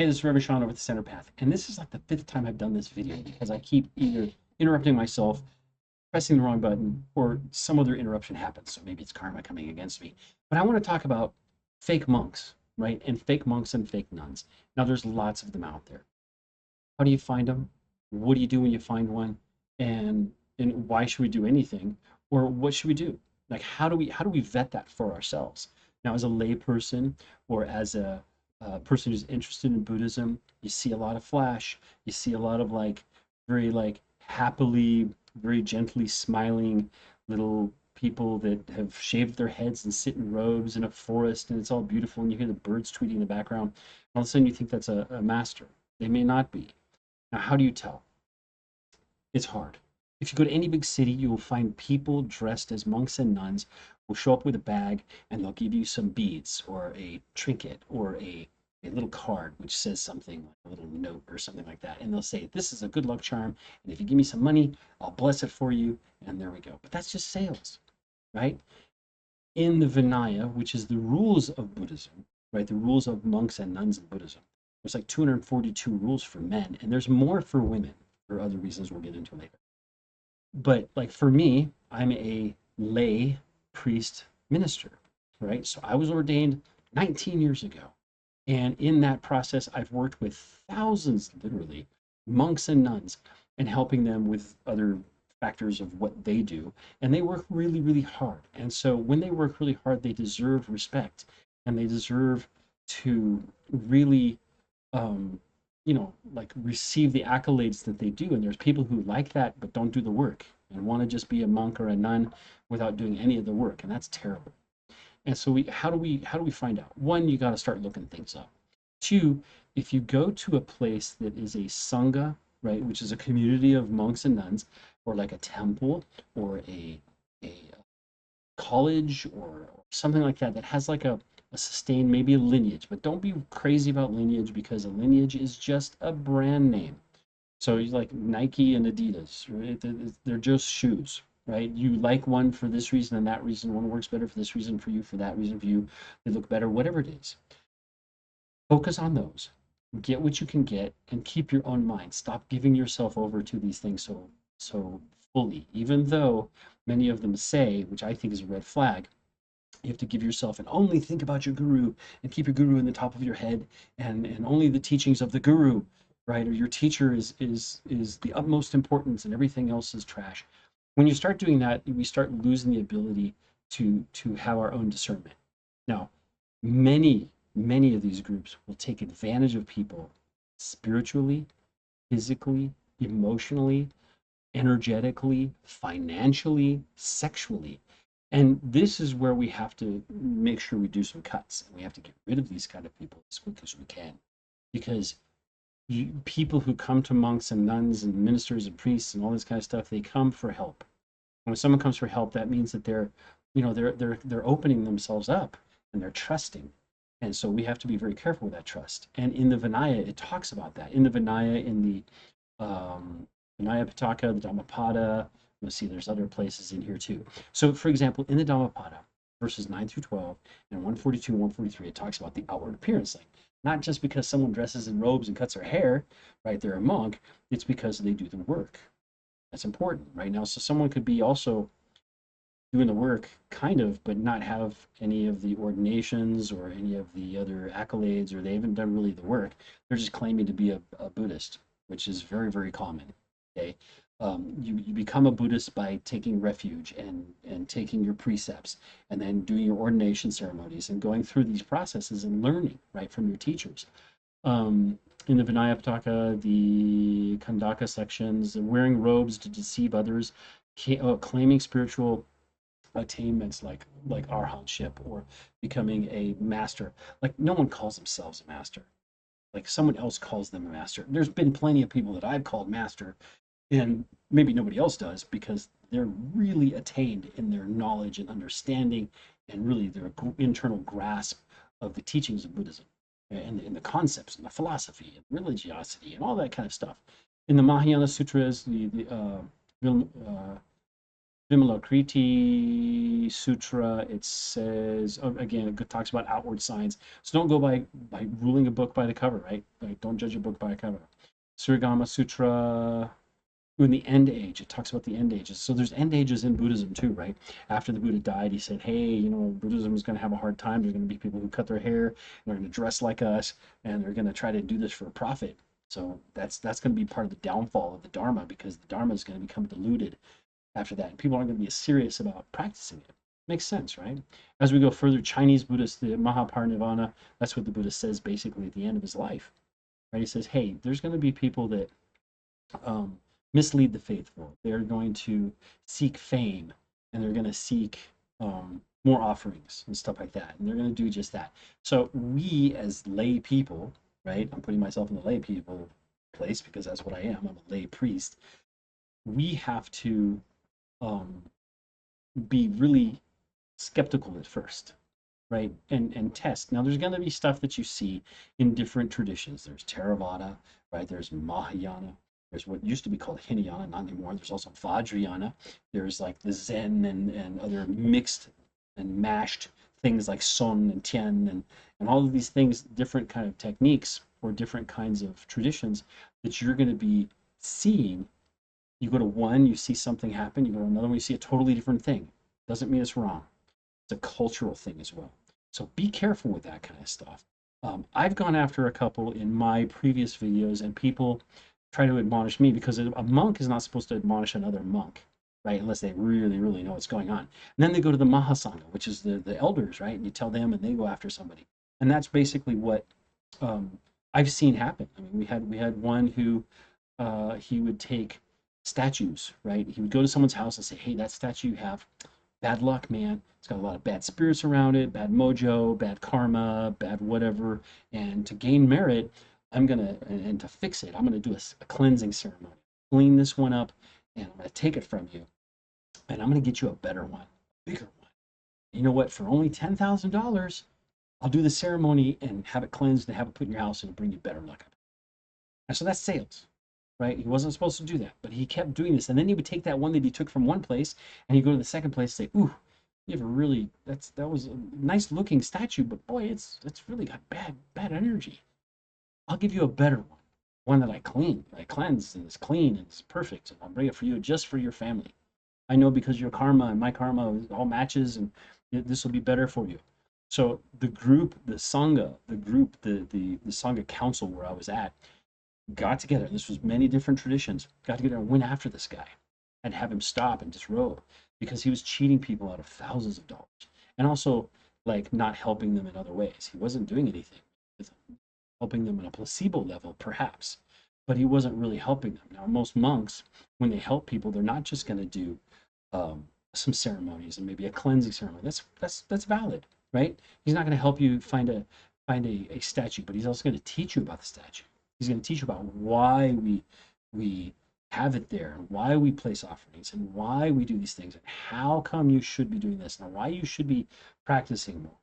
Hey, this is Reverend Sean over at the Center Path, and this is like the fifth time I've done this video because I keep either interrupting myself, pressing the wrong button, or some other interruption happens. So maybe it's karma coming against me. But I want to talk about fake monks, right? And fake monks and fake nuns. Now, there's lots of them out there. How do you find them? What do you do when you find one? And why should we do anything? Or what should we do? Like how do we vet that for ourselves? Now, as a layperson or as a person who's interested in Buddhism, you see a lot of flash. You see a lot of like very like happily, very gently smiling little people that have shaved their heads and sit in robes in a forest, and it's all beautiful, and you hear the birds tweeting in the background. All of a sudden, you think that's a master. They may not be. Now, how do you tell? It's hard. If you go to any big city, you will find people dressed as monks and nuns will show up with a bag and they'll give you some beads or a trinket or a little card which says something like a little note or something like that. And they'll say, this is a good luck charm. And if you give me some money, I'll bless it for you. And there we go. But that's just sales, right? In the Vinaya, which is the rules of Buddhism, right? The rules of monks and nuns in Buddhism. There's like 242 rules for men, and there's more for women for other reasons we'll get into later. But like for me, I'm a lay priest minister, right? So I was ordained 19 years ago. And in that process, I've worked with thousands, literally, monks and nuns, and helping them with other factors of what they do. And they work really, really hard. And so when they work really hard, they deserve respect and they deserve to really like receive the accolades that they do. And there's people who like that but don't do the work and want to just be a monk or a nun without doing any of the work, and that's terrible. And so how do we find out? One, you got to start looking things up. Two, if you go to a place that is a sangha, right, which is a community of monks and nuns, or like a temple or a college or something like that that has like a sustained, maybe a lineage, but don't be crazy about lineage because a lineage is just a brand name. So you like Nike and Adidas, right? They're just shoes, right? You like one for this reason and that reason. One works better for this reason for you, for that reason for you. They look better, whatever it is. Focus on those. Get what you can get and keep your own mind. Stop giving yourself over to these things so fully. Even though many of them say, which I think is a red flag, you have to give yourself and only think about your guru and keep your guru in the top of your head and only the teachings of the guru, right? Or your teacher is the utmost importance and everything else is trash. When you start doing that, we start losing the ability to have our own discernment. Now, many of these groups will take advantage of people spiritually, physically, emotionally, energetically, financially, sexually. And this is where we have to make sure we do some cuts. And we have to get rid of these kind of people as quick as we can. Because people who come to monks and nuns and ministers and priests and all this kind of stuff, they come for help. And when someone comes for help, that means that they're opening themselves up and they're trusting. And so we have to be very careful with that trust. And in the Vinaya, it talks about that. In the Vinaya, in the Vinaya Pitaka, the Dhammapada, you'll see there's other places in here too. So for example, in the Dhammapada, verses 9 through 12, and 142 and 143, it talks about the outward appearance thing. Not just because someone dresses in robes and cuts their hair, right, they're a monk, it's because they do the work. That's important, right? Now, so someone could be also doing the work, kind of, but not have any of the ordinations or any of the other accolades, or they haven't done really the work. They're just claiming to be a Buddhist, which is very, very common. Okay, you become a Buddhist by taking refuge and taking your precepts and then doing your ordination ceremonies and going through these processes and learning right from your teachers. In the Vinaya Pitaka, the Khandhaka sections, wearing robes to deceive others, claiming spiritual attainments like arhatship or becoming a master. Like no one calls themselves a master. Like someone else calls them a master. There's been plenty of people that I've called master, and maybe nobody else does because they're really attained in their knowledge and understanding and really their internal grasp of the teachings of Buddhism and the concepts and the philosophy and religiosity and all that kind of stuff. In the Mahayana Sutras, the Vimalakirti Sutra, it says, again, it talks about outward signs. So don't go by ruling a book by the cover, right? Like, don't judge a book by a cover. Surangama Sutra, in the end age, it talks about the end ages. So there's end ages in Buddhism too, right? After the Buddha died, he said, hey, you know, Buddhism is going to have a hard time. There's going to be people who cut their hair, and they're going to dress like us, and they're going to try to do this for a profit. So that's going to be part of the downfall of the Dharma, because the Dharma is going to become diluted after that. And people aren't going to be as serious about practicing it. Makes sense, right? As we go further, Chinese Buddhists, the Mahaparinibbana, that's what the Buddha says basically at the end of his life, right? He says, hey, there's going to be people that mislead the faithful. They're going to seek fame, and they're going to seek more offerings and stuff like that. And they're going to do just that. So we as lay people, right? I'm putting myself in the lay people place because that's what I am. I'm a lay priest. We have to be really skeptical at first, right? And test. Now, there's going to be stuff that you see in different traditions. There's Theravada, right? There's Mahayana. There's what used to be called Hinayana, not anymore. There's also Vajrayana. There's like the Zen and other mixed and mashed things like Son and Tian and all of these things, different kind of techniques or different kinds of traditions that you're going to be seeing. You go to one, you see something happen. You go to another one, you see a totally different thing. Doesn't mean it's wrong. It's a cultural thing as well. So be careful with that kind of stuff. I've gone after a couple in my previous videos, and people try to admonish me, because a monk is not supposed to admonish another monk, right? Unless they really, really know what's going on. And then they go to the Mahasanga, which is the elders, right? And you tell them, and they go after somebody. And that's basically what I've seen happen. I mean, we had one who he would take statues, right? He would go to someone's house and say, hey, that statue you have, bad luck, man. It's got a lot of bad spirits around it, bad mojo, bad karma, bad whatever. And to gain merit, and to fix it, I'm gonna do a cleansing ceremony. Clean this one up, and I'm gonna take it from you, and I'm gonna get you a better one, a bigger one. You know what? For only $10,000, I'll do the ceremony and have it cleansed and have it put in your house, and it'll bring you better luck. And so that's sales, right? He wasn't supposed to do that, but he kept doing this. And then he would take that one that he took from one place, and he'd go to the second place and say, ooh, you have a really, that was a nice looking statue, but boy, it's really got bad energy. I'll give you a better one that I cleanse, and it's clean, and it's perfect, and I'll bring it for you just for your family. I know because your karma and my karma all matches, and this will be better for you. So the group, the Sangha, the Sangha council where I was at, got together. This was many different traditions. Got together and went after this guy, and have him stop and disrobe, because he was cheating people out of thousands of dollars, and also like not helping them in other ways. He wasn't doing anything with them, helping them on a placebo level, perhaps, but he wasn't really helping them. Now, most monks, when they help people, they're not just going to do some ceremonies and maybe a cleansing ceremony. That's valid, right? He's not going to help you find a statue, but he's also going to teach you about the statue. He's going to teach you about why we have it there, and why we place offerings, and why we do these things, and how come you should be doing this, and why you should be practicing more.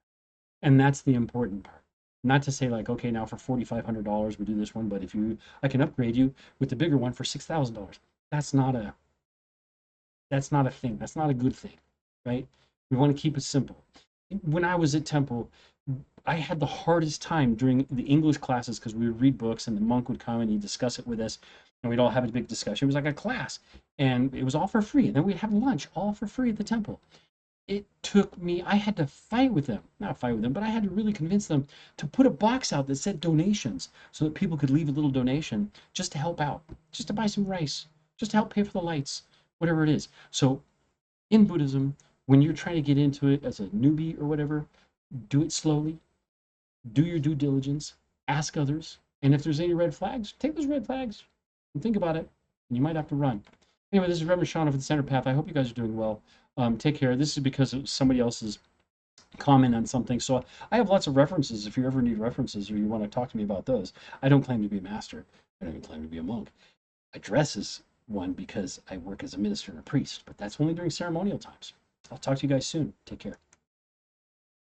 And that's the important part. Not to say like, okay, now for $4,500 we do this one, but I can upgrade you with the bigger one for $6,000. That's not a thing. That's not a good thing, right? We want to keep it simple. When I was at Temple, I had the hardest time during the English classes, because we would read books and the monk would come and he'd discuss it with us, and we'd all have a big discussion. It was like a class, and it was all for free. And then we'd have lunch all for free at the temple. It took me, I had to fight with them, not fight with them, but I had to really convince them to put a box out that said donations, so that people could leave a little donation just to help out, just to buy some rice, just to help pay for the lights, whatever it is. So in Buddhism, when you're trying to get into it as a newbie or whatever, do it slowly, do your due diligence, ask others, and if there's any red flags, take those red flags and think about it, and you might have to run. Anyway, this is Reverend Sean of the Center Path. I hope you guys are doing well. Take care. This is because of somebody else's comment on something. So I have lots of references if you ever need references or you want to talk to me about those. I don't claim to be a master. I don't even claim to be a monk. I dress as one because I work as a minister and a priest, but that's only during ceremonial times. I'll talk to you guys soon. Take care.